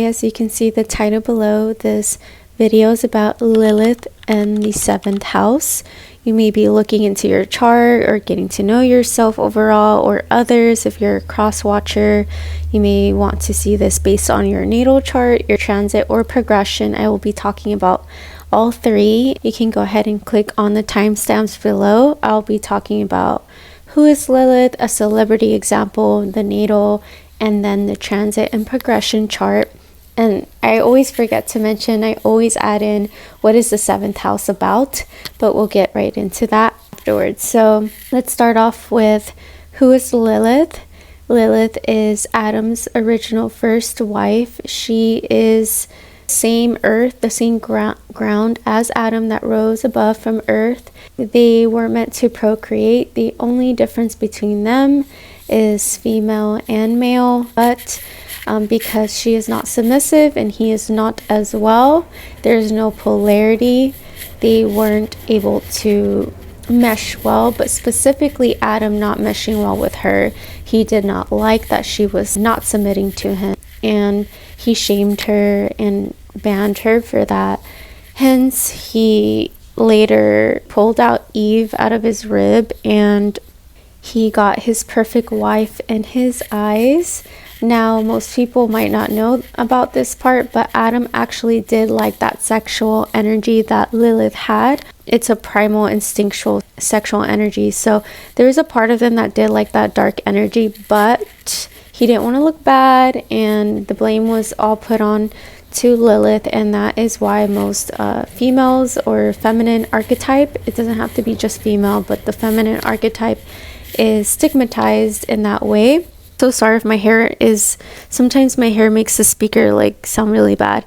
as you can see the title below, this video is about Lilith and the 7th house. You may be looking into your chart or getting to know yourself overall or others. If you're a cross watcher, you may want to see this based on your natal chart, your transit, or progression. I will be talking about all three. You can go ahead and click on the timestamps below. I'll be talking about who is Lilith, a celebrity example, the natal, and then the transit and progression chart. And I always forget to mention, I always add in what is the 7th house about, but we'll get right into that afterwards. So let's start off with who is Lilith. Lilith is Adam's original first wife. She is same earth, the same ground as Adam that rose above from earth. They were meant to procreate. The only difference between them is female and male, but because she is not submissive and he is not as well, there's no polarity. They weren't able to mesh well, but specifically Adam not meshing well with her. He did not like that she was not submitting to him, and he shamed her and banned her for that. Hence, he later pulled out Eve out of his rib, and he got his perfect wife in his eyes. Now, most people might not know about this part, but Adam actually did like that sexual energy that Lilith had. It's a primal, instinctual sexual energy. So there's a part of him that did like that dark energy, but he didn't want to look bad, and the blame was all put on to Lilith, and that is why most females or feminine archetype, it doesn't have to be just female, but the feminine archetype is stigmatized in that way. So sorry if my hair is, sometimes my hair makes the speaker like sound really bad,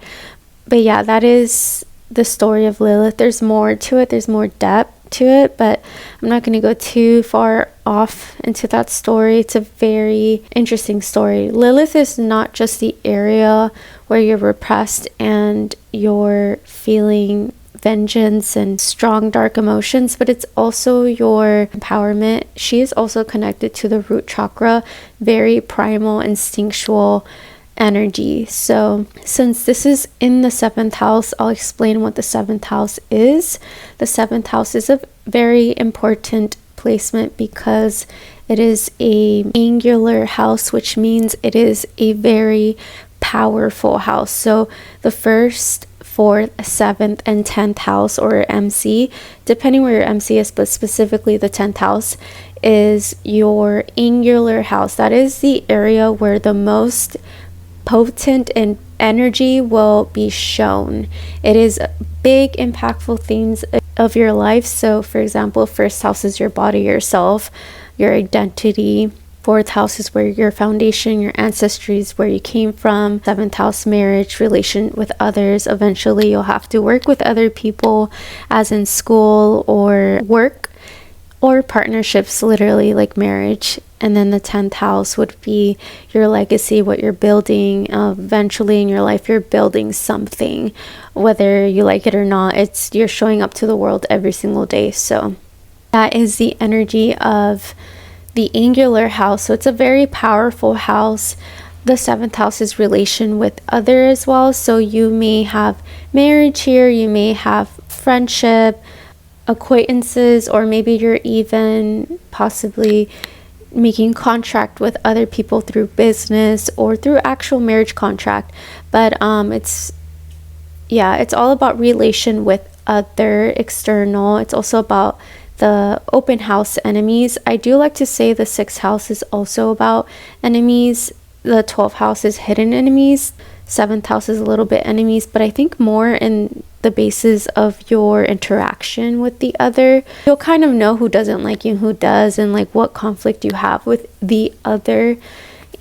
but yeah, that is the story of Lilith. There's more to it, there's more depth to it, but I'm not going to go too far off into that story. It's a very interesting story. Lilith is not just the area where you're repressed and you're feeling vengeance and strong dark emotions, but it's also your empowerment. She is also connected to the root chakra, very primal, instinctual energy. So since this is in the 7th house, I'll explain what the 7th house is. The 7th house is a very important placement because it is a angular house, which means it is a very powerful house. So the 1st, 4th, 7th, and 10th house, or MC, depending where your MC is, but specifically the 10th house is your angular house. That is the area where the most potent and energy will be shown. It is big, impactful themes of your life. So for example, 1st house is your body, yourself, your identity. 4th house is where your foundation, your ancestry is where you came from. 7th house, marriage, relation with others. Eventually you'll have to work with other people, as in school or work, or partnerships, literally like marriage. And then the 10th house would be your legacy, what you're building. Eventually in your life, you're building something, whether you like it or not. You're showing up to the world every single day. So that is the energy of the angular house. So it's a very powerful house. The 7th house is relation with other as well. So you may have marriage here, you may have friendship, acquaintances, or maybe you're even possibly making contract with other people through business or through actual marriage contract. But it's all about relation with other, external. It's also about the open house enemies. I do like to say the 6th house is also about enemies. The 12th house is hidden enemies. 7th house is a little bit enemies, but I think more in the basis of your interaction with the other. You'll kind of know who doesn't like you and who does, and like what conflict you have with the other.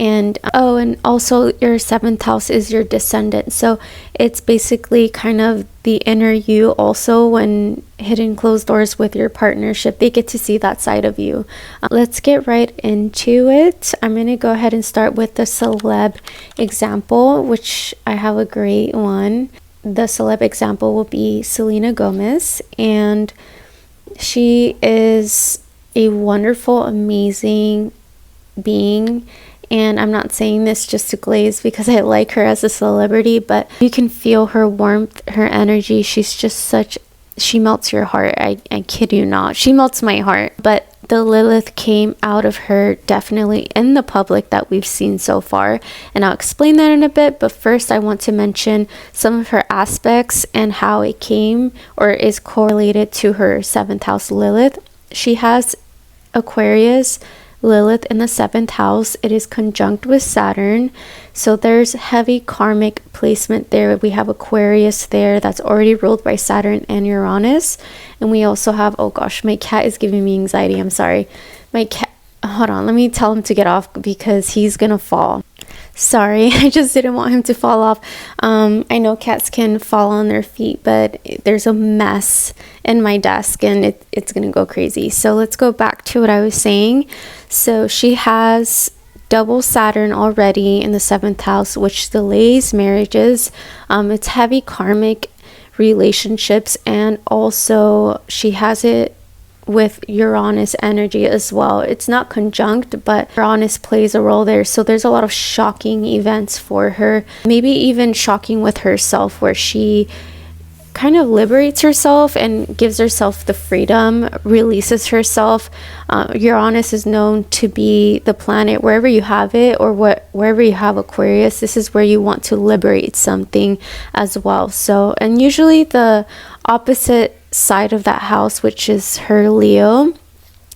And also your 7th house is your descendant. So it's basically kind of the inner you also. When hidden closed doors with your partnership, they get to see that side of you. Let's get right into it. I'm going to go ahead and start with the celeb example, which I have a great one. The celeb example will be Selena Gomez, and she is a wonderful, amazing being, And I'm not saying this just to glaze because I like her as a celebrity, but you can feel her warmth, her energy. She's just she melts your heart. I kid you not. She melts my heart. But the Lilith came out of her definitely in the public that we've seen so far. And I'll explain that in a bit. But first, I want to mention some of her aspects and how it came or is correlated to her 7th house Lilith. She has Aquarius Lilith in the 7th house. It is conjunct with Saturn, so there's heavy karmic placement there. We have Aquarius there that's already ruled by Saturn and Uranus, and we also have, oh gosh, my cat is giving me anxiety. I'm sorry, my cat, hold on, let me tell him to get off because he's gonna fall. Sorry, I just didn't want him to fall off. I know cats can fall on their feet, but there's a mess in my desk and it's gonna go crazy. So let's go back to what I was saying. So she has double Saturn already in the 7th house, which delays marriages. It's heavy karmic relationships, and also she has it with Uranus energy as well. It's not conjunct, but Uranus plays a role there. So there's a lot of shocking events for her, maybe even shocking with herself, where she kind of liberates herself and gives herself the freedom, releases herself. Uranus is known to be the planet, wherever you have it or wherever you have Aquarius, this is where you want to liberate something as well. So, and usually the opposite side of that house, which is her Leo,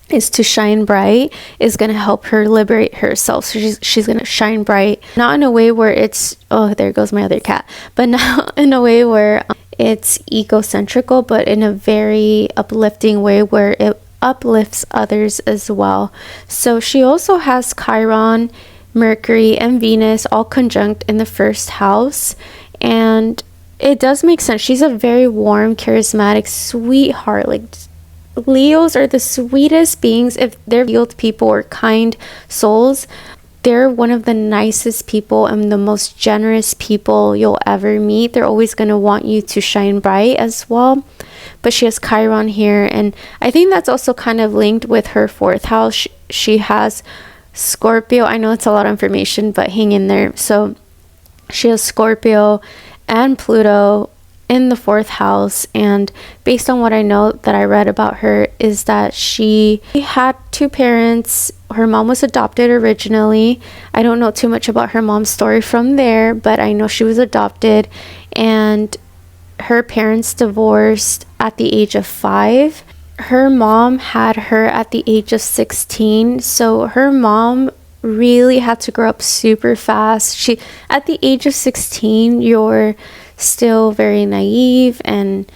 is to shine bright, is going to help her liberate herself. So she's going to shine bright, not in a way where it's, oh, there goes my other cat, but not in a way where it's egocentrical, but in a very uplifting way where it uplifts others as well. So she also has Chiron, Mercury, and Venus all conjunct in the 1st house, and it does make sense. She's a very warm, charismatic, sweetheart. Like, Leos are the sweetest beings. If they're healed people or kind souls, they're one of the nicest people and the most generous people you'll ever meet. They're always going to want you to shine bright as well. But she has Chiron here, and I think that's also kind of linked with her 4th house. She has Scorpio. I know it's a lot of information, but hang in there. So she has Scorpio and Pluto in the 4th house, and based on what I know that I read about her is that she had 2 parents. Her mom was adopted originally. I don't know too much about her mom's story from there, but I know she was adopted, and her parents divorced at the age of 5. Her mom had her at the age of 16, so her mom really had to grow up super fast. She, at the age of 16, you're still very naive and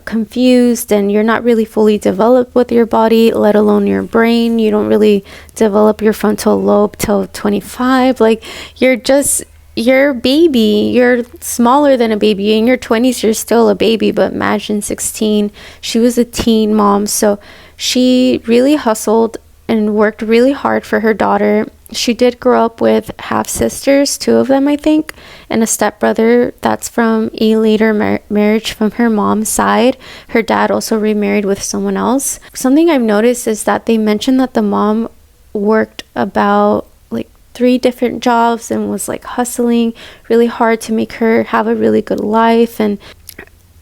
confused, and you're not really fully developed with your body, let alone your brain. You don't really develop your frontal lobe till 25. Like, you're a baby. You're smaller than a baby. In your 20s, you're still a baby, but imagine 16. She was a teen mom, so she really hustled and worked really hard for her daughter. She did grow up with half sisters, 2 of them I think, and a stepbrother that's from a later marriage from her mom's side. Her dad also remarried with someone else. Something I've noticed is that they mentioned that the mom worked about like 3 different jobs and was like hustling really hard to make her have a really good life. And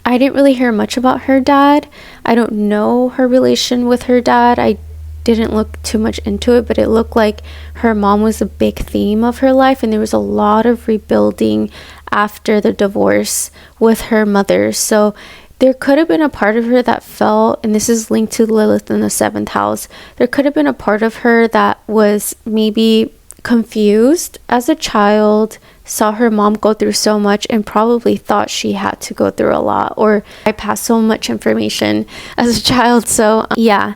I didn't really hear much about her dad. I don't know her relation with her dad. I didn't look too much into it, but it looked like her mom was a big theme of her life, and there was a lot of rebuilding after the divorce with her mother. So there could have been a part of her that felt, and this is linked to Lilith in the 7th house, there could have been a part of her that was maybe confused as a child, saw her mom go through so much and probably thought she had to go through a lot, or I passed so much information as a child. So yeah.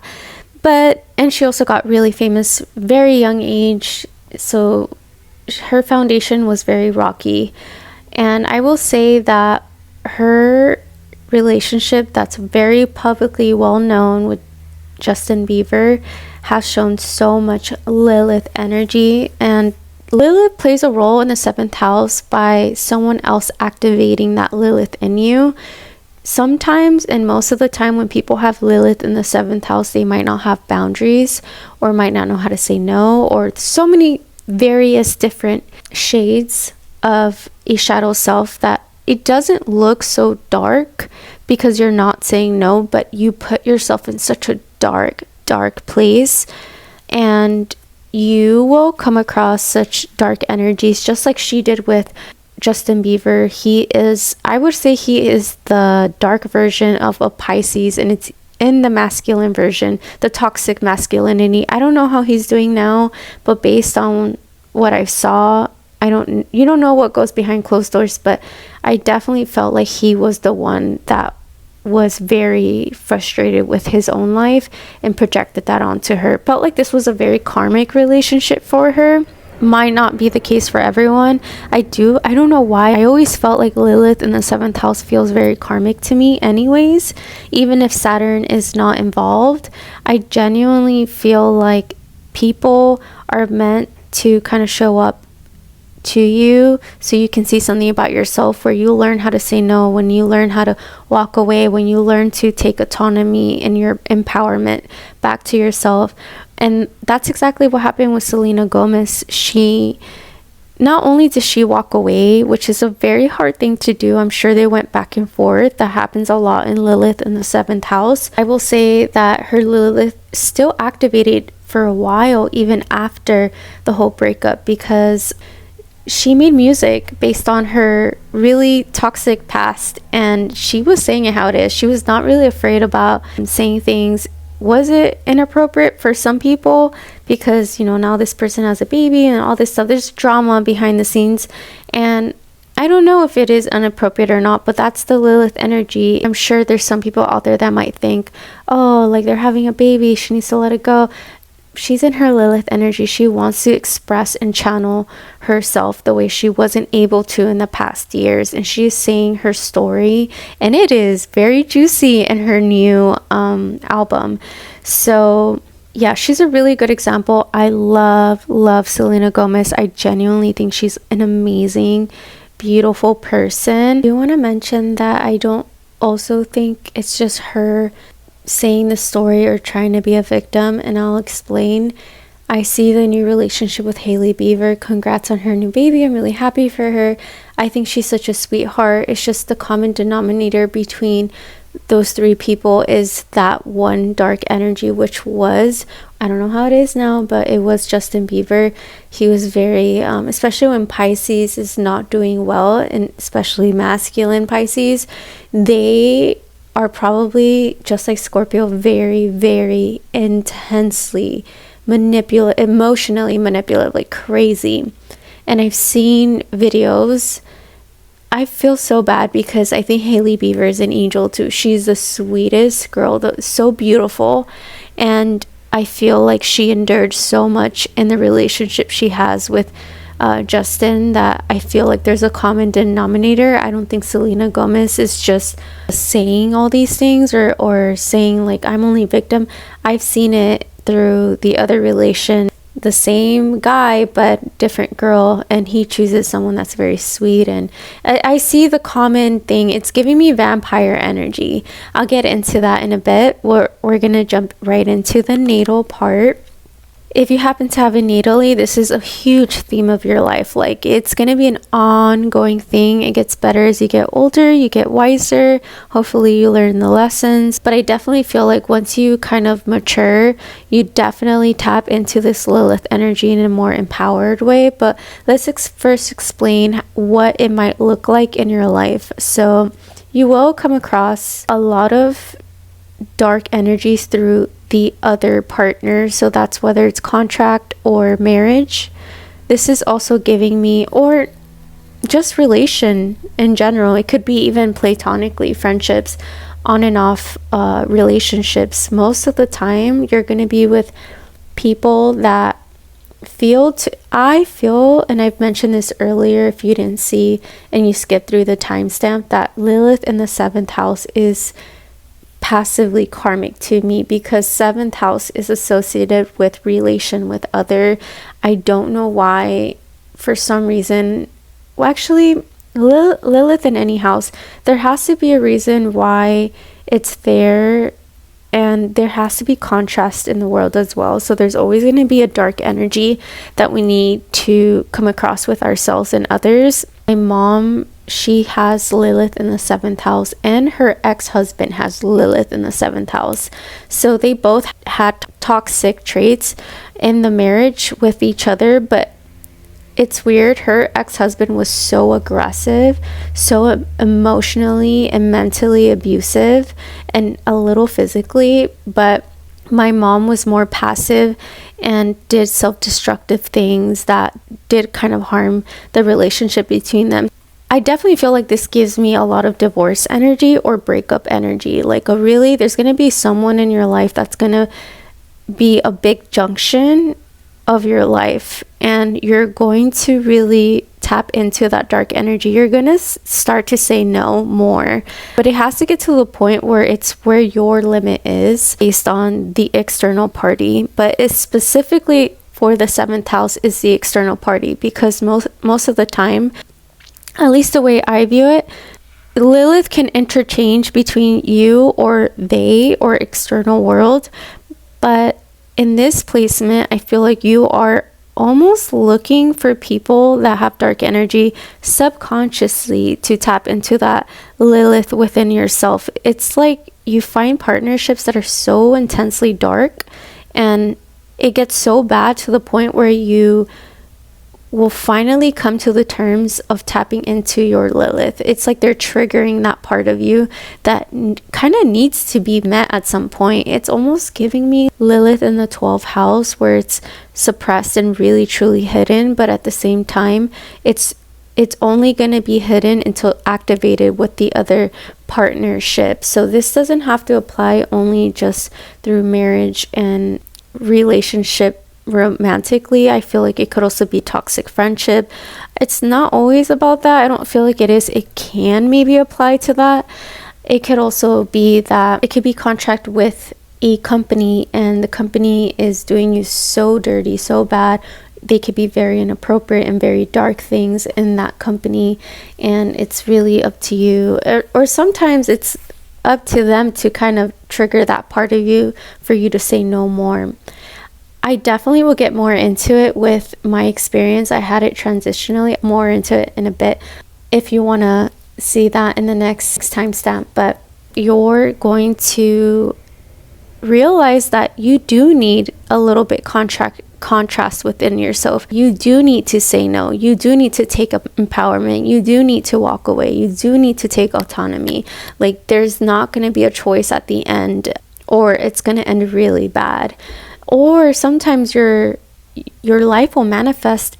But, and she also got really famous very young age, so her foundation was very rocky. And I will say that her relationship that's very publicly well known with Justin Bieber has shown so much Lilith energy, and Lilith plays a role in the 7th house by someone else activating that Lilith in you. Sometimes, and most of the time, when people have Lilith in the 7th house, they might not have boundaries or might not know how to say no, or so many various different shades of a shadow self that it doesn't look so dark because you're not saying no, but you put yourself in such a dark place, and you will come across such dark energies, just like she did with Justin Bieber. I would say he is the dark version of a Pisces, and it's in the masculine version, the toxic masculinity. I don't know how he's doing now, but based on what I saw, you don't know what goes behind closed doors, but I definitely felt like he was the one that was very frustrated with his own life and projected that onto her. Felt like this was a very karmic relationship for her. Might not be the case for everyone. I don't know why. I always felt like Lilith in the 7th house feels very karmic to me anyways. Even if Saturn is not involved, I genuinely feel like people are meant to kind of show up to you so you can see something about yourself, where you learn how to say no, when you learn how to walk away, when you learn to take autonomy and your empowerment back to yourself. And that's exactly what happened with Selena Gomez. She not only did she walk away, which is a very hard thing to do, I'm sure they went back and forth. That happens a lot in Lilith in the 7th house. I will say that her Lilith still activated for a while even after the whole breakup, because she made music based on her really toxic past, and she was saying it how it is. She was not really afraid about saying things. Was it inappropriate for some people? Because, now this person has a baby and all this stuff. There's drama behind the scenes, and I don't know if it is inappropriate or not, but that's the Lilith energy. I'm sure there's some people out there that might think, oh, like they're having a baby, she needs to let it go. She's in her Lilith energy. She wants to express and channel herself the way she wasn't able to in the past years. And she's saying her story, and it is very juicy in her new album. So yeah, she's a really good example. I love Selena Gomez. I genuinely think she's an amazing, beautiful person. I do want to mention that I don't also think it's just her saying the story or trying to be a victim, and I'll explain. I see the new relationship with Hailey Bieber. Congrats on her new baby. I'm really happy for her. I think she's such a sweetheart. It's just the common denominator between those three people is that one dark energy, which was, I don't know how it is now, but it was Justin Bieber. He was very, especially when Pisces is not doing well, and especially masculine Pisces, they are probably, just like Scorpio, very, very intensely emotionally manipulative, like crazy. And I've seen videos. I feel so bad because I think Hailey Bieber is an angel too. She's the sweetest girl, so beautiful. And I feel like she endured so much in the relationship she has with Justin, that I feel like there's a common denominator. I don't think Selena Gomez is just saying all these things or saying like I'm only victim. I've seen it through the other relation, the same guy but different girl, and he chooses someone that's very sweet. And I see the common thing. It's giving me vampire energy. I'll get into that in a bit. We're gonna jump right into the natal part. If you happen to have a natally, this is a huge theme of your life. Like, it's going to be an ongoing thing. It gets better as you get older, you get wiser. Hopefully you learn the lessons. But I definitely feel like once you kind of mature, you definitely tap into this Lilith energy in a more empowered way. But let's first explain what it might look like in your life. So you will come across a lot of dark energies through the other partner, so that's whether it's contract or marriage. This is also giving me, or just relation in general, it could be even platonically, friendships, on and off relationships. Most of the time you're going to be with people that I feel, and I've mentioned this earlier if you didn't see and you skipped through the timestamp, that Lilith in the 7th house is passively karmic to me, because 7th house is associated with relation with other. I don't know why, for some reason. Well, actually, Lilith in any house, there has to be a reason why it's there and there has to be contrast in the world as well. So there's always going to be a dark energy that we need to come across with ourselves and others. My mom, she has Lilith in the 7th house, and her ex-husband has Lilith in the 7th house. So they both had toxic traits in the marriage with each other, but it's weird. Her ex-husband was so aggressive, so emotionally and mentally abusive, and a little physically, but my mom was more passive and did self-destructive things that did kind of harm the relationship between them. I definitely feel like this gives me a lot of divorce energy or breakup energy. Like, there's going to be someone in your life that's going to be a big junction of your life, and you're going to really tap into that dark energy. You're going to start to say no more, but it has to get to the point where it's where your limit is based on the external party. But it's specifically for the 7th house is the external party, because most of the time, at least the way I view it, Lilith can interchange between you or they or external world, but in this placement, I feel like you are almost looking for people that have dark energy subconsciously to tap into that Lilith within yourself. It's like you find partnerships that are so intensely dark, and it gets so bad to the point where you will finally come to the terms of tapping into your Lilith. It's like they're triggering that part of you that kind of needs to be met at some point. It's almost giving me Lilith in the 12th house, where it's suppressed and really truly hidden, but at the same time, it's only going to be hidden until activated with the other partnership. So this doesn't have to apply only just through marriage and relationship. Romantically, I feel like it could also be toxic friendship. It's not always about that. I don't feel like it is. It can maybe apply to that. It could also be that it could be contract with a company, and the company is doing you so dirty, so bad. They could be very inappropriate and very dark things in that company, and it's really up to you. Or sometimes it's up to them to kind of trigger that part of you for you to say no more. I definitely will get more into it with my experience. I had it transitionally, more into it in a bit if you want to see that in the next timestamp. But you're going to realize that you do need a little bit contrast within yourself. You do need to say no. You do need to take up empowerment. You do need to walk away. You do need to take autonomy. Like, there's not going to be a choice at the end, or it's going to end really bad. Or sometimes your life will manifest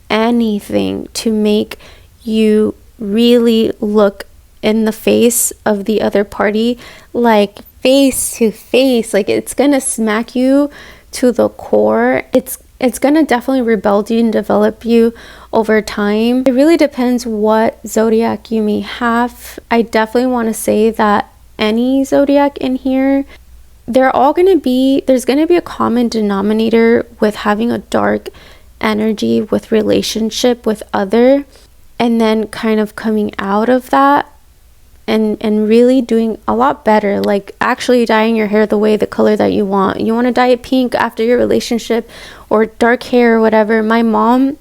anything to make you really look in the face of the other party, like face to face. Like, it's gonna smack you to the core. It's gonna definitely rebuild you and develop you over time. It really depends what zodiac you may have. I definitely want to say that any zodiac in here, there's going to be a common denominator with having a dark energy with relationship with other, and then kind of coming out of that and really doing a lot better, like actually dyeing your hair the color that you want. You want to dye it pink after your relationship, or dark hair or whatever. My mom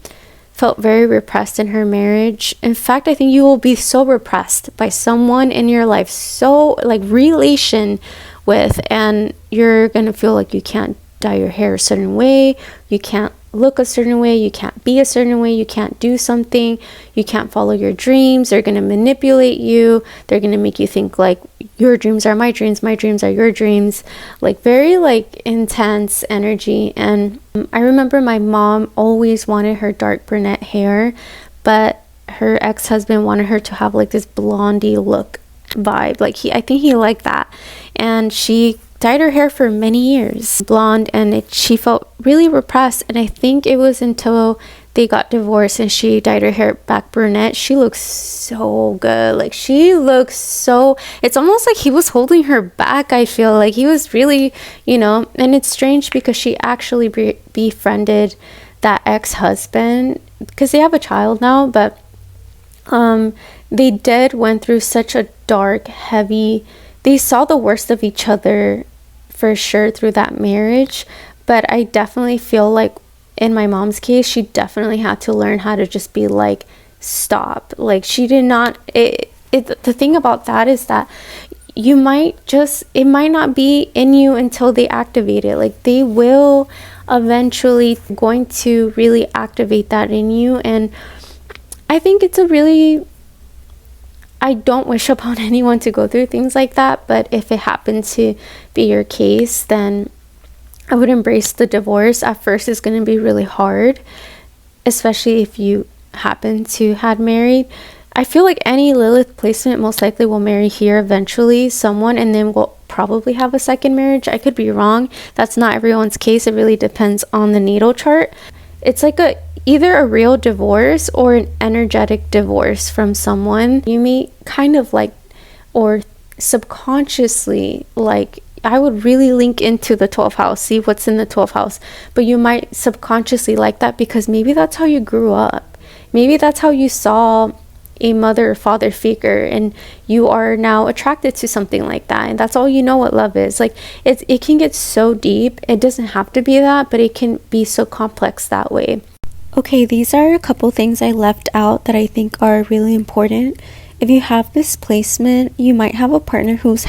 felt very repressed in her marriage. In fact, I think you will be so repressed by someone in your life, so like relation with, and you're gonna feel like you can't dye your hair a certain way, you can't look a certain way, you can't be a certain way, you can't do something, you can't follow your dreams. They're gonna manipulate you. They're gonna make you think like your dreams are my dreams are your dreams. Like, very like intense energy. And I remember my mom always wanted her dark brunette hair, but her ex-husband wanted her to have like this blondie look vibe. Like, I think he liked that, and she dyed her hair for many years blonde, and she felt really repressed. And I think it was until they got divorced and she dyed her hair back brunette. She looks so good. Like, she looks so, it's almost like he was holding her back. I feel like he was really, and it's strange because she actually befriended that ex-husband because they have a child now, but they went through such a dark, heavy, they saw the worst of each other for sure through that marriage. But I definitely feel like in my mom's case, she definitely had to learn how to just be like, stop. Like, she did not, the thing about that is that it might not be in you until they activate it. Like, they will eventually going to really activate that in you. And I think I don't wish upon anyone to go through things like that, but if it happened to be your case, then I would embrace the divorce. At first, it's going to be really hard, especially if you happen to had married. I feel like any Lilith placement most likely will marry here eventually someone, and then will probably have a second marriage. I could be wrong. That's not everyone's case. It really depends on the natal chart. It's like either a real divorce or an energetic divorce from someone. You may kind of like, or subconsciously, like, I would really link into the 12th house, see what's in the 12th house. But you might subconsciously like that because maybe that's how you grew up. Maybe that's how you saw a mother or father figure, and you are now attracted to something like that, and that's all you know what love is. Like, it can get so deep. It doesn't have to be that, but it can be so complex that way. Okay, these are a couple things I left out that I think are really important. If you have this placement, you might have a partner who's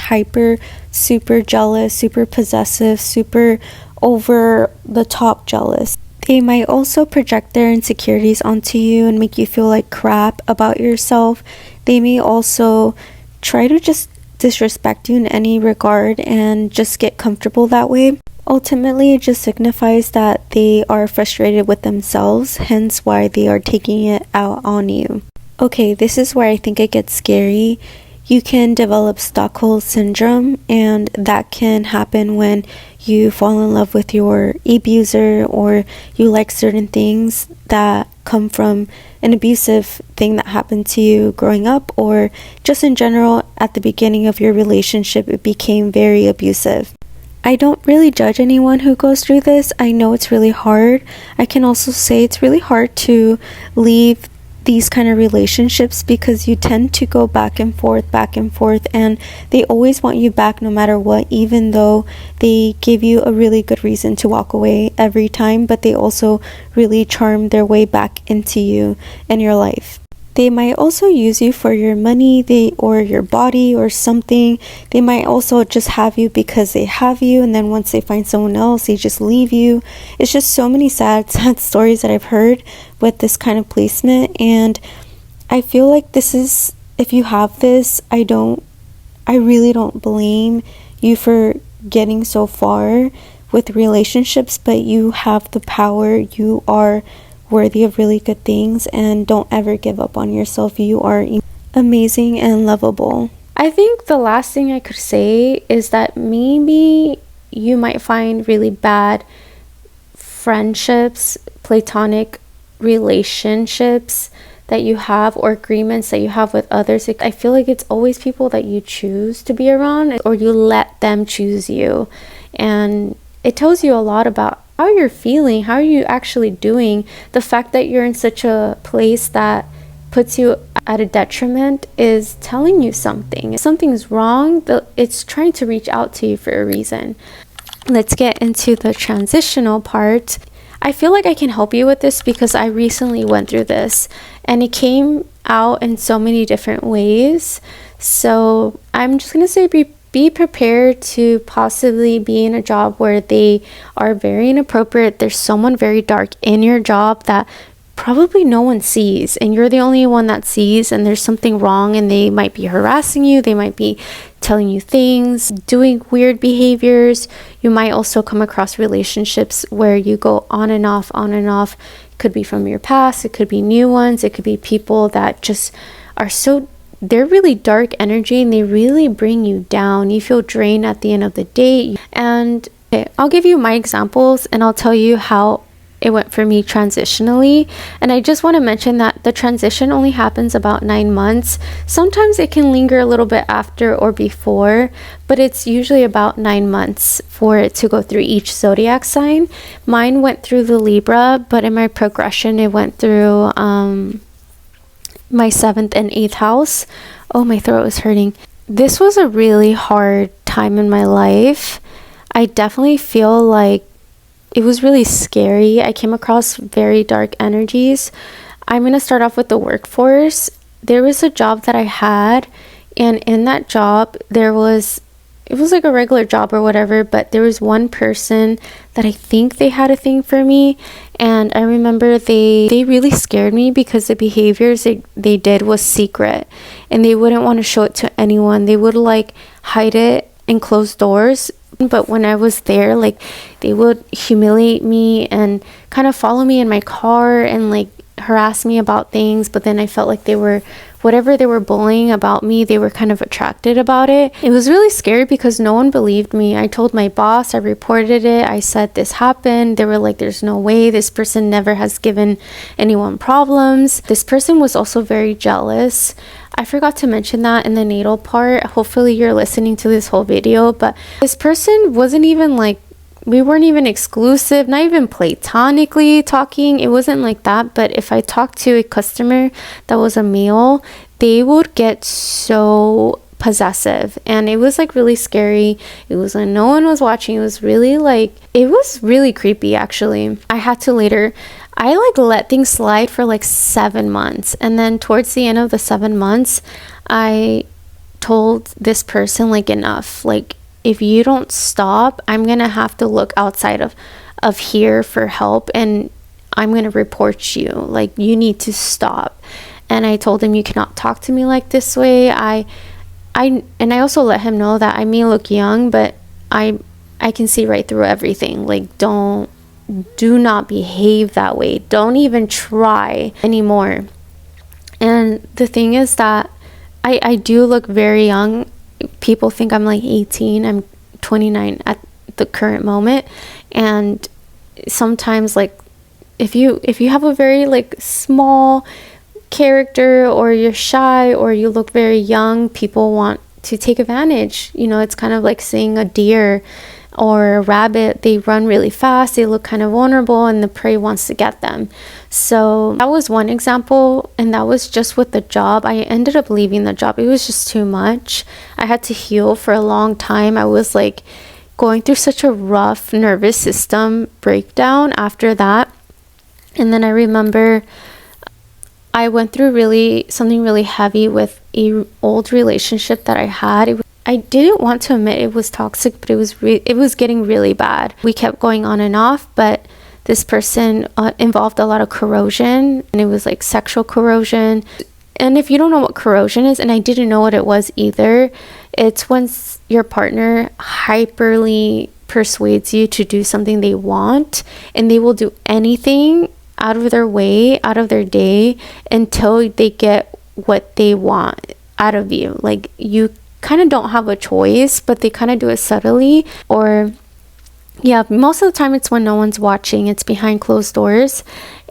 super jealous, super possessive, super over the top jealous. They might also project their insecurities onto you and make you feel like crap about yourself. They may also try to just disrespect you in any regard and just get comfortable that way. Ultimately, it just signifies that they are frustrated with themselves, hence why they are taking it out on you. Okay, this is where I think it gets scary. You can develop Stockholm syndrome, and that can happen when you fall in love with your abuser, or you like certain things that come from an abusive thing that happened to you growing up, or just in general at the beginning of your relationship it became very abusive. I don't really judge anyone who goes through this. I know it's really hard. I can also say it's really hard to leave these kind of relationships because you tend to go back and forth, and they always want you back no matter what, even though they give you a really good reason to walk away every time, but they also really charm their way back into you and your life. They might also use you for your money, or your body or something. They might also just have you because they have you, and then once they find someone else, they just leave you. It's just so many sad stories that I've heard with this kind of placement, and I feel like this is, if you have this, I really don't blame you for getting so far with relationships, but you have the power. You are worthy of really good things, and don't ever give up on yourself. You are amazing and lovable. I think the last thing I could say is that maybe you might find really bad friendships, platonic relationships that you have, or agreements that you have with others. I feel like it's always people that you choose to be around, or you let them choose you, and it tells you a lot about how you're feeling, how are you actually doing. The fact that you're in such a place that puts you at a detriment is telling you something. If something's wrong, it's trying to reach out to you for a reason. Let's get into the transitional part. I feel like I can help you with this because I recently went through this, and it came out in so many different ways. So I'm just going to say be prepared to possibly be in a job where they are very inappropriate. There's someone very dark in your job that probably no one sees, and you're the only one that sees, and there's something wrong, and they might be harassing you. They might be telling you things, doing weird behaviors. You might also come across relationships where you go on and off. It could be from your past, it could be new ones, it could be people that just are they're really dark energy, and they really bring you down. You feel drained at the end of the day. And I'll give you my examples, and I'll tell you how it went for me transitionally. And I just want to mention that the transition only happens about 9 months. Sometimes it can linger a little bit after or before, but it's usually about 9 months for it to go through each zodiac sign. Mine went through the Libra, but in my progression it went through my 7th and 8th house. Oh, my throat is hurting. This was a really hard time in my life. I definitely feel like it was really scary. I came across very dark energies. I'm going to start off with the workforce. There was a job that I had, and in that job, it was like a regular job or whatever, but there was one person that I think they had a thing for me. And I remember they really scared me because the behaviors they did was secret, and they wouldn't want to show it to anyone. They would like hide it in closed doors. But when I was there, like, they would humiliate me and kind of follow me in my car and like harass me about things. But then I felt like whatever they were bullying about me, they were kind of attracted about it. It was really scary because no one believed me. I told my boss, I reported it, I said this happened. They were like, there's no way, this person never has given anyone problems. This person was also very jealous. I forgot to mention that in the natal part. Hopefully you're listening to this whole video, but this person wasn't even like, we weren't even exclusive, not even platonically talking. It wasn't like that. But if I talked to a customer that was a male, they would get so possessive, and it was like really scary. It was when no one was watching. It was really creepy actually. I like let things slide for like 7 months, and then towards the end of the 7 months, I told this person, like, enough, like, if you don't stop, I'm gonna have to look outside of here for help, and I'm gonna report you. Like, you need to stop. And I told him, you cannot talk to me like this way. And I also let him know that I may look young, but I can see right through everything. Like, do not behave that way. Don't even try anymore. And the thing is that I do look very young. People think I'm like 18. I'm 29 at the current moment. And sometimes, like, if you have a very like small character, or you're shy, or you look very young, people want to take advantage. You know, it's kind of like seeing a deer or a rabbit. They run really fast, they look kind of vulnerable, and the prey wants to get them. So that was one example, and that was just with the job. I ended up leaving the job. It was just too much. I had to heal for a long time. I was like going through such a rough nervous system breakdown after that. And then I remember I went through something really heavy with a old relationship that I had. I didn't want to admit it was toxic, but it was getting really bad. We kept going on and off, but this person involved a lot of corrosion, and it was like sexual corrosion. And if you don't know what corrosion is, and I didn't know what it was either, it's when your partner hyperly persuades you to do something they want, and they will do anything out of their way, out of their day, until they get what they want out of you. Like, you kind of don't have a choice, but they kind of do it subtly. Or yeah, most of the time it's when no one's watching, it's behind closed doors,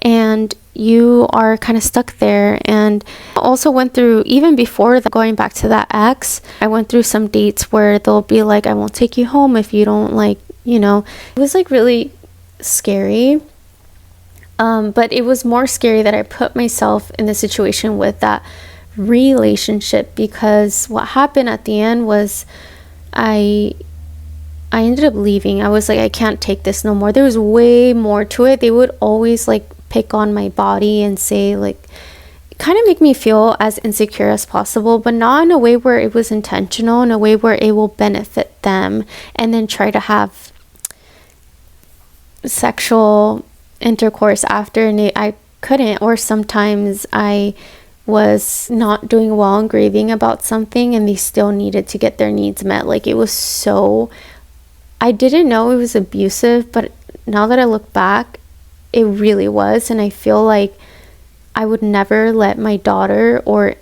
and you are kind of stuck there. And I also went through, even before that, going back to that ex, I went through some dates where they'll be like, I won't take you home if you don't, like, you know. It was like really scary. But it was more scary that I put myself in the situation with that relationship, because what happened at the end was I ended up leaving. I was like, I can't take this no more. There was way more to it. They would always like pick on my body and say, like, kind of make me feel as insecure as possible, but not in a way where it was intentional, in a way where it will benefit them, and then try to have sexual intercourse after, and I couldn't. Or sometimes I was not doing well and grieving about something, and they still needed to get their needs met. Like, it was so, I didn't know it was abusive, but now that I look back, it really was. And I feel like I would never let my daughter or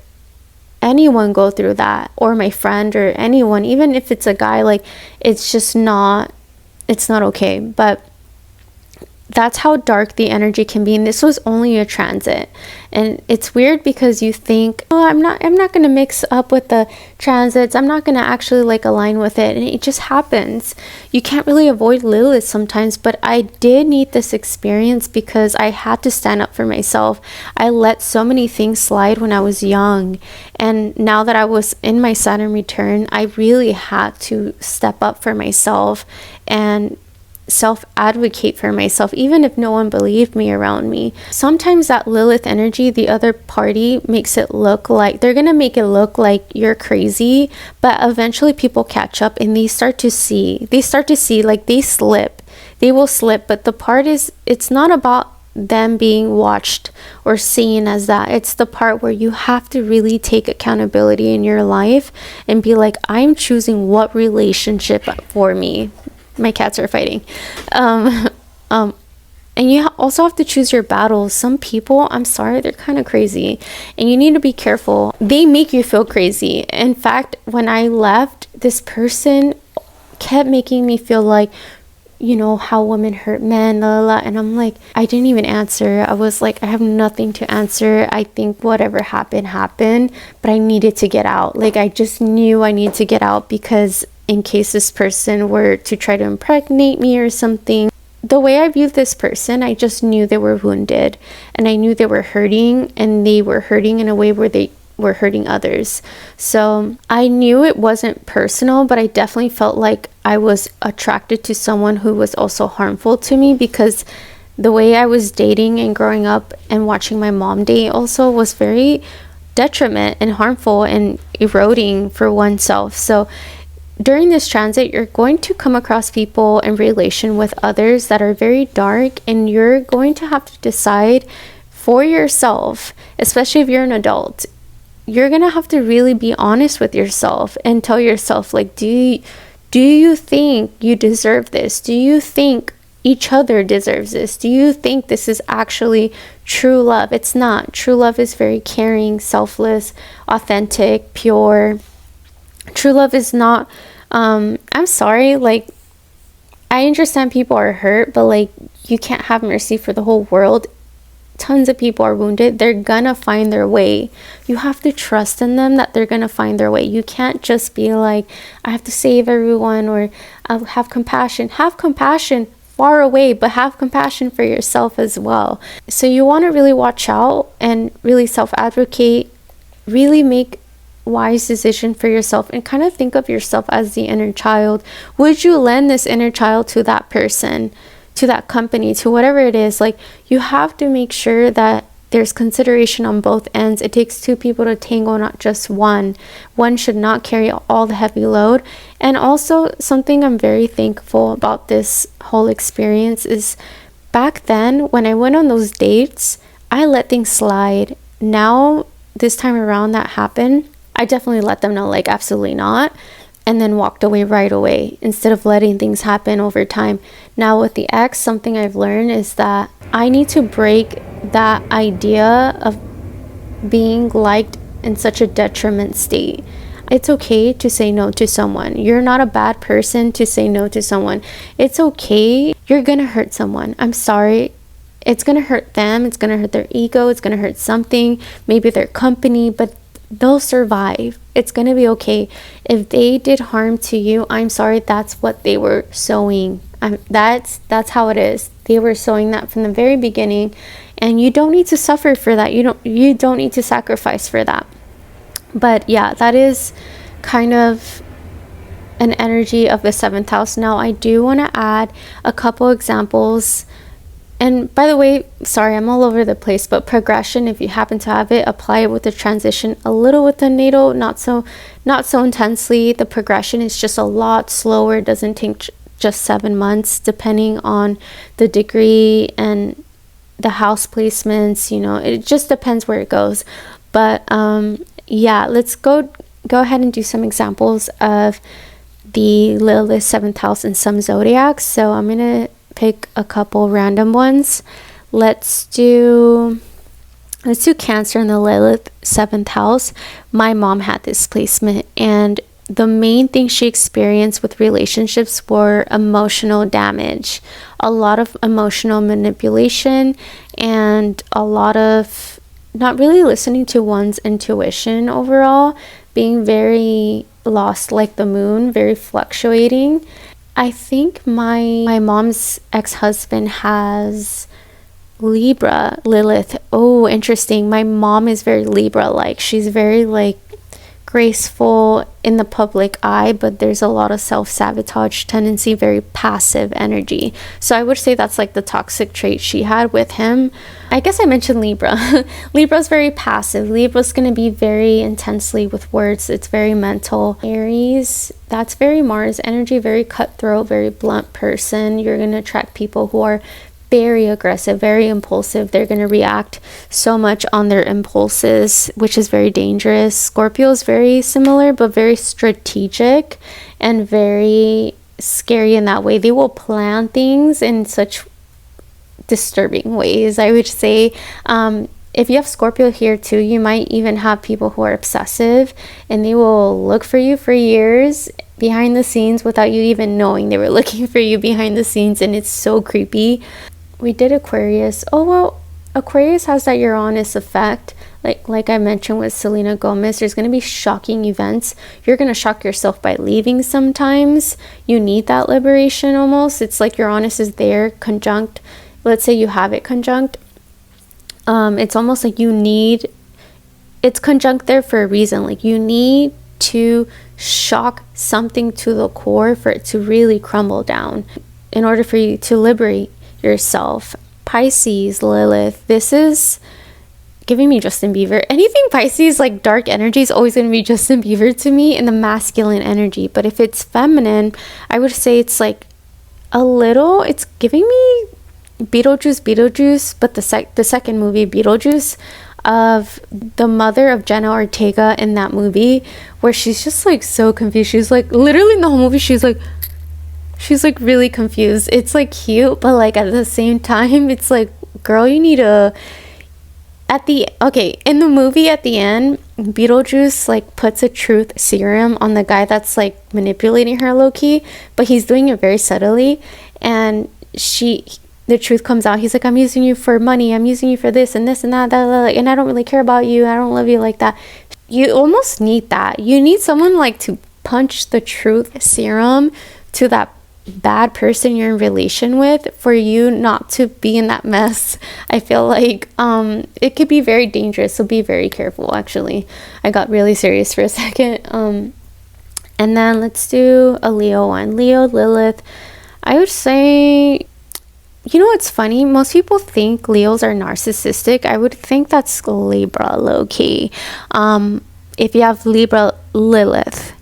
anyone go through that, or my friend or anyone, even if it's a guy. Like, it's just not, it's not okay. But that's how dark the energy can be. And this was only a transit. And it's weird because you think, oh, I'm not going to mix up with the transits. I'm not going to actually like align with it. And it just happens. You can't really avoid Lilith sometimes, but I did need this experience because I had to stand up for myself. I let so many things slide when I was young. And now that I was in my Saturn return, I really had to step up for myself and self-advocate for myself, even if no one believed me around me. Sometimes that Lilith energy, the other party makes it look like they're gonna make it look like you're crazy, but eventually people catch up and they start to see like they will slip. But the part is, it's not about them being watched or seen as that. It's the part where you have to really take accountability in your life and be like, I'm choosing what relationship for me. My cats are fighting. And you also have to choose your battles. Some people, I'm sorry, they're kind of crazy and you need to be careful. They make you feel crazy. In fact, when I left, this person kept making me feel like, you know, how women hurt men, la, la, la. And I'm like, I didn't even answer. I was like, I have nothing to answer. I think whatever happened, but I needed to get out. Like, I just knew I needed to get out because in case this person were to try to impregnate me or something. The way I viewed this person, I just knew they were wounded and I knew they were hurting, and they were hurting in a way where they were hurting others. So I knew it wasn't personal, but I definitely felt like I was attracted to someone who was also harmful to me, because the way I was dating and growing up and watching my mom date also was very detriment and harmful and eroding for oneself. So during this transit, you're going to come across people in relation with others that are very dark, and you're going to have to decide for yourself, especially if you're an adult. You're going to have to really be honest with yourself and tell yourself, like, do you think you deserve this? Do you think each other deserves this? Do you think this is actually true love? It's not. True love is very caring, selfless, authentic, pure. True love is not, I'm sorry, like, I understand people are hurt, but like, you can't have mercy for the whole world. Tons of people are wounded. They're gonna find their way. You have to trust in them that they're gonna find their way. You can't just be like, I have to save everyone, or I'll have compassion. Have compassion far away, but have compassion for yourself as well. So you want to really watch out and really self-advocate, really make wise decision for yourself, and kind of think of yourself as the inner child. Would you lend this inner child to that person, to that company, to whatever it is? Like, you have to make sure that there's consideration on both ends. It takes two people to tango, not just one. One should not carry all the heavy load. And also, something I'm very thankful about this whole experience is, back then when I went on those dates, I let things slide. Now, this time around that happened, I definitely let them know, like, absolutely not, and then walked away right away instead of letting things happen over time. Now with the ex, something I've learned is that I need to break that idea of being liked in such a detriment state. It's okay to say no to someone. You're not a bad person to say no to someone. It's okay. You're gonna hurt someone. I'm sorry. It's gonna hurt them. It's gonna hurt their ego. It's gonna hurt something, maybe their company, but they'll survive. It's gonna be okay. If they did harm to you, I'm sorry, that's what they were sowing. That's how it is. They were sowing that from the very beginning, and you don't need to suffer for that. You don't need to sacrifice for that. But yeah, that is kind of an energy of the 7th house. Now I do want to add a couple examples. And by the way, sorry, I'm all over the place, but progression, if you happen to have it, apply it with the transition a little with the natal, not so intensely. The progression is just a lot slower. It doesn't take just 7 months, depending on the degree and the house placements. You know, it just depends where it goes. But yeah, let's go ahead and do some examples of the Lilith 7th house in some zodiacs. So I'm gonna pick a couple random ones. Let's do Cancer in the Lilith 7th house. My mom had this placement, and the main thing she experienced with relationships were emotional damage, a lot of emotional manipulation, and a lot of not really listening to one's intuition overall, being very lost like the moon, very fluctuating. I think my mom's ex-husband has Libra Lilith. Oh, interesting. My mom is very Libra like. She's very like graceful in the public eye, but there's a lot of self-sabotage tendency, very passive energy. So I would say that's like the toxic trait she had with him. I guess I mentioned Libra. Libra's very passive. Libra's going to be very intensely with words. It's very mental. Aries, that's very Mars energy, very cutthroat, very blunt person. You're going to attract people who are very aggressive, very impulsive. They're going to react so much on their impulses, which is very dangerous. Scorpio is very similar, but very strategic and very scary in that way. They will plan things in such disturbing ways, I would say. If you have Scorpio here too, you might even have people who are obsessive, and they will look for you for years behind the scenes without you even knowing they were looking for you behind the scenes, and it's so creepy. We did Aquarius. Oh, well, Aquarius has that Uranus effect. Like I mentioned with Selena Gomez, there's going to be shocking events. You're going to shock yourself by leaving sometimes. You need that liberation almost. It's like Uranus is there conjunct. Let's say you have it conjunct. It's almost like it's conjunct there for a reason. Like you need to shock something to the core for it to really crumble down in order for you to liberate yourself. Pisces, Lilith, this is giving me Justin Bieber. Anything Pisces, like dark energy, is always going to be Justin Bieber to me in the masculine energy. But if it's feminine, I would say it's like it's giving me Beetlejuice, but the second movie, Beetlejuice, of the mother of Jenna Ortega in that movie, where she's just like so confused. She's like literally in the whole movie, she's like really confused. It's like cute, but like at the same time, it's like, girl, you need to in the movie at the end, Beetlejuice like puts a truth serum on the guy that's like manipulating her low-key, but he's doing it very subtly, and the truth comes out. He's like, I'm using you for money, I'm using you for this and this and that, and I don't really care about you, I don't love you like that. You almost need that. You need someone like to punch the truth serum to that bad person you're in relation with for you not to be in that mess. I feel like it could be very dangerous, so be very careful. Actually, I got really serious for a second. And then let's do a Leo one. Leo, Lilith. I would say, you know what's funny? Most people think Leos are narcissistic. I would think that's Libra low-key. If you have Libra Lilith.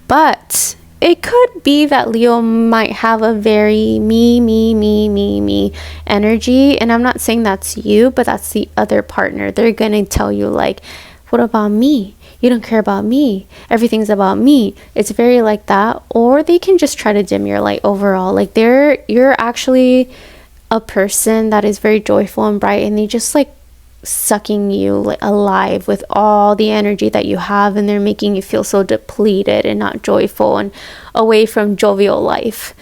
But it could be that Leo might have a very me energy. And I'm not saying that's you, but that's the other partner. They're going to tell you like, what about me? You don't care about me. Everything's about me. It's very like that. Or they can just try to dim your light overall. Like you're actually a person that is very joyful and bright, and they just like sucking you like alive with all the energy that you have, and they're making you feel so depleted and not joyful and away from jovial life.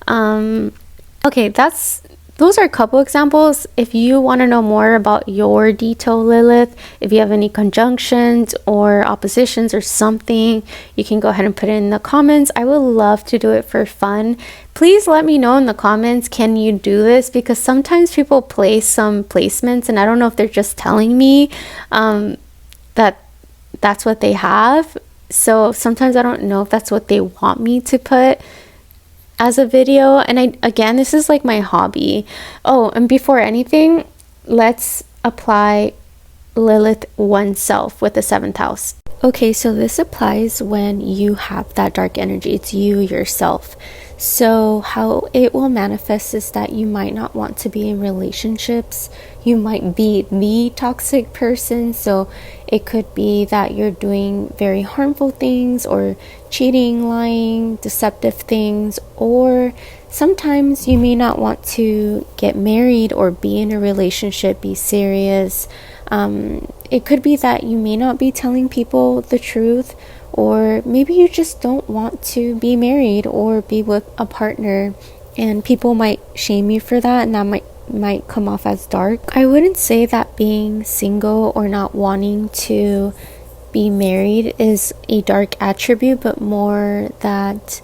Okay, those are a couple examples. If you want to know more about your detail Lilith, if you have any conjunctions or oppositions or something, you can go ahead and put it in the comments. I would love to do it for fun. Please let me know in the comments, can you do this? Because sometimes people place some placements and I don't know if they're just telling me that that's what they have. So sometimes I don't know if that's what they want me to put as a video. And again, this is like my hobby. Oh, and before anything, let's apply Lilith oneself with the 7th house. Okay, so this applies when you have that dark energy. It's you yourself. So how it will manifest is that you might not want to be in relationships. You might be the toxic person. So it could be that you're doing very harmful things, or cheating, lying, deceptive things, or sometimes you may not want to get married or be in a relationship, be serious. It could be that you may not be telling people the truth, or maybe you just don't want to be married or be with a partner, and people might shame you for that, and that might come off as dark. I wouldn't say that being single or not wanting to be married is a dark attribute, but more that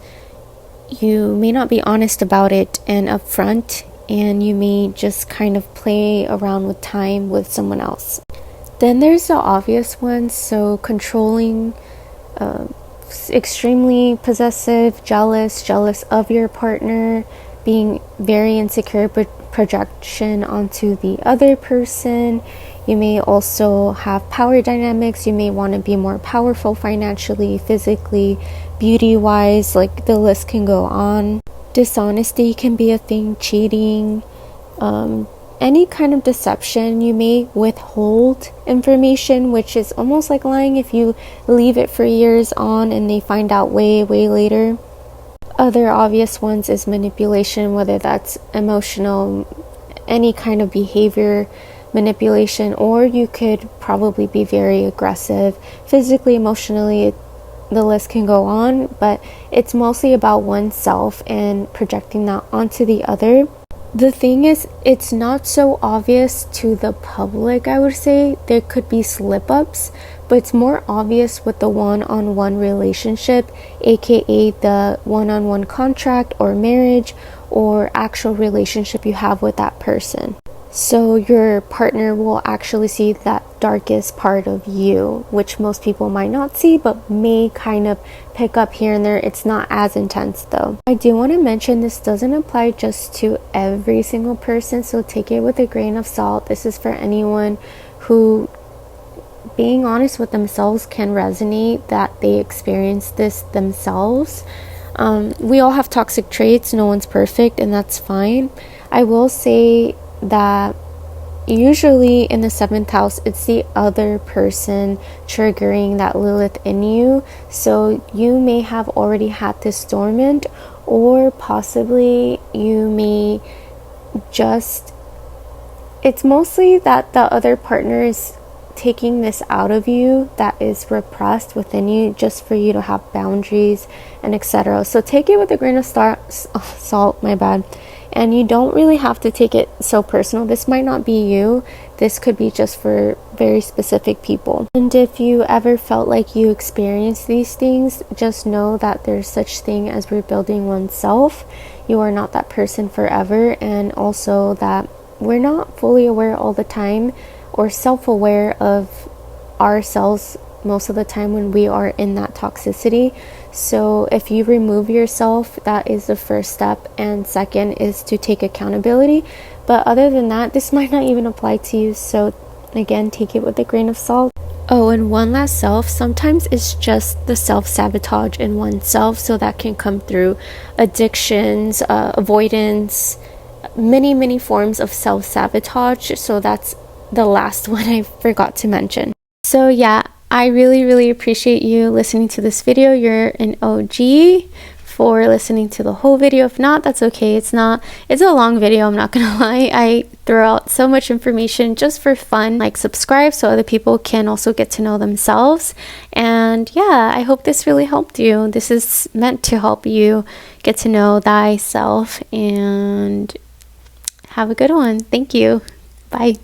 you may not be honest about it and upfront, and you may just kind of play around with time with someone else. Then there's the obvious ones, so controlling, extremely possessive, jealous of your partner, being very insecure, but projection onto the other person. You may also have power dynamics. You may want to be more powerful financially, physically, beauty-wise, like the list can go on. Dishonesty can be a thing, cheating, any kind of deception. You may withhold information, which is almost like lying if you leave it for years on and they find out way later. Other obvious ones is manipulation, whether that's emotional, any kind of behavior manipulation, or you could probably be very aggressive physically, emotionally. The list can go on, but it's mostly about oneself and projecting that onto the other. The thing is, it's not so obvious to the public, I would say. There could be slip-ups, but it's more obvious with the one-on-one relationship, aka the one-on-one contract or marriage or actual relationship you have with that person. So your partner will actually see that darkest part of you, which most people might not see, but may kind of pick up here and there. It's not as intense though. I do want to mention this doesn't apply just to every single person, so take it with a grain of salt. This is for anyone who, being honest with themselves, can resonate that they experience this themselves. We all have toxic traits. No one's perfect, and that's fine. I will say that usually in the 7th house, it's the other person triggering that Lilith in you. So you may have already had this dormant, or possibly you may just, it's mostly that the other partner is taking this out of you that is repressed within you, just for you to have boundaries and etc. So take it with a grain of salt, my bad. And you don't really have to take it so personal. This might not be you. This could be just for very specific people. And if you ever felt like you experienced these things, just know that there's such thing as rebuilding oneself. You are not that person forever. And also that we're not fully aware all the time or self-aware of ourselves most of the time when we are in that toxicity. So if you remove yourself, that is the first step, and second is to take accountability. But other than that, this might not even apply to you, so again, take it with a grain of salt. Oh, and one last self, sometimes it's just the self-sabotage in oneself, so that can come through addictions, avoidance, many forms of self-sabotage. So that's the last one I forgot to mention. So yeah, I really appreciate you listening to this video. You're an OG for listening to the whole video. If not, that's okay. It's a long video, I'm not gonna lie. I throw out so much information just for fun. Like, subscribe so other people can also get to know themselves. And yeah, I hope this really helped you. This is meant to help you get to know thyself, and have a good one. Thank you. Bye.